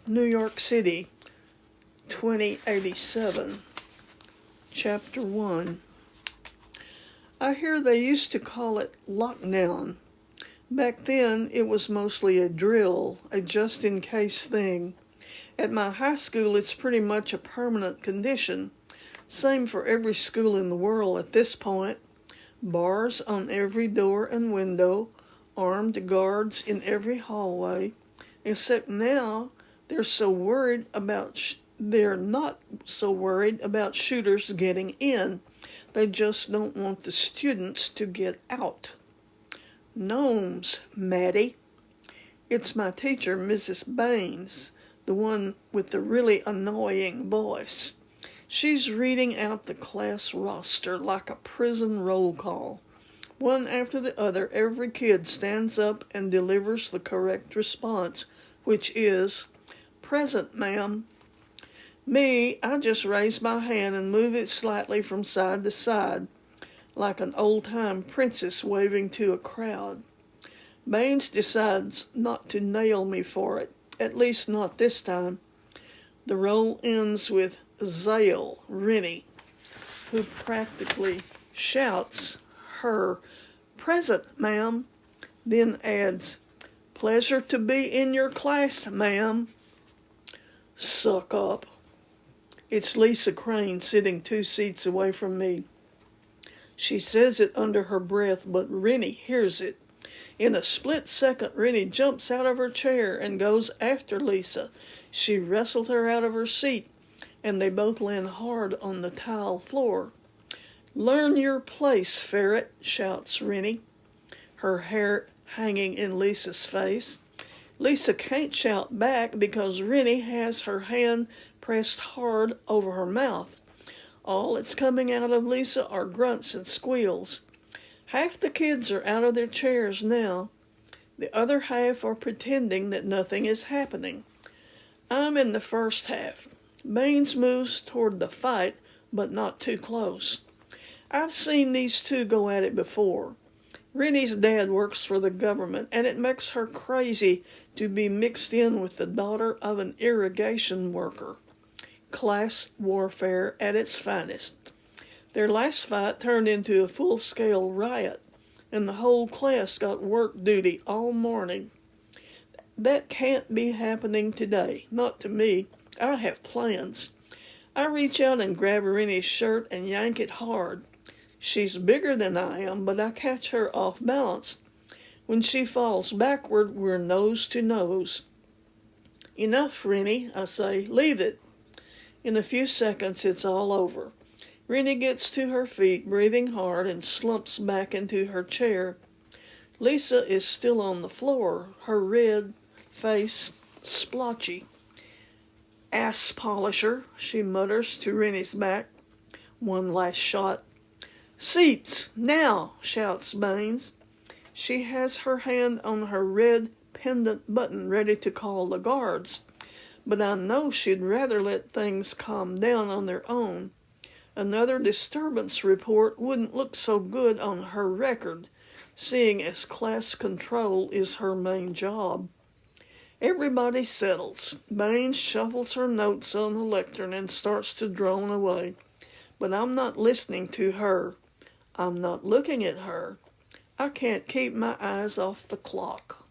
New York City, 2087, Chapter 1. I hear they used to call it lockdown. Back then, it was mostly a drill, a just-in-case thing. At my high school, it's pretty much a permanent condition. Same for every school in the world at this point. Bars on every door and window, armed guards in every hallway. Except now, they're not so worried about shooters getting in. They just don't want the students to get out. Gnomes, Maddie. It's my teacher, Mrs. Baines, the one with the really annoying voice. She's reading out the class roster like a prison roll call. One after the other, every kid stands up and delivers the correct response, which is, "Present, ma'am." Me, I just raise my hand and move it slightly from side to side, like an old-time princess waving to a crowd. Baines decides not to nail me for it, at least not this time. The roll ends with Zale Rennie, who practically shouts her "Present, ma'am," then adds, "Pleasure to be in your class, ma'am." Suck up. It's Lisa Crane sitting 2 seats away from me. She says it under her breath, but Rennie hears it. In a split second, Rennie jumps out of her chair and goes after Lisa. She wrestled her out of her seat, and they both land hard on the tile floor. "Learn your place, ferret," shouts Rennie, her hair hanging in Lisa's face. Lisa can't shout back because Rennie has her hand pressed hard over her mouth. All that's coming out of Lisa are grunts and squeals. Half the kids are out of their chairs now. The other half are pretending that nothing is happening. I'm in the first half. Baines moves toward the fight, but not too close. I've seen these two go at it before. Rennie's dad works for the government, and it makes her crazy to be mixed in with the daughter of an irrigation worker. Class warfare at its finest. Their last fight turned into a full-scale riot, and the whole class got work duty all morning. That can't be happening today, not to me. I have plans. I reach out and grab Rennie's shirt and yank it hard. She's bigger than I am, but I catch her off balance. When she falls backward, we're nose to nose. "Enough, Rennie," I say. "Leave it." In a few seconds, it's all over. Rennie gets to her feet, breathing hard, and slumps back into her chair. Lisa is still on the floor, her red face splotchy. "Ass polisher," she mutters to Rennie's back. One last shot. "Seats, now," shouts Baines. She has her hand on her red pendant button ready to call the guards, but I know she'd rather let things calm down on their own. Another disturbance report wouldn't look so good on her record, seeing as class control is her main job. Everybody settles. Baines shuffles her notes on the lectern and starts to drone away. But I'm not listening to her. I'm not looking at her. I can't keep my eyes off the clock.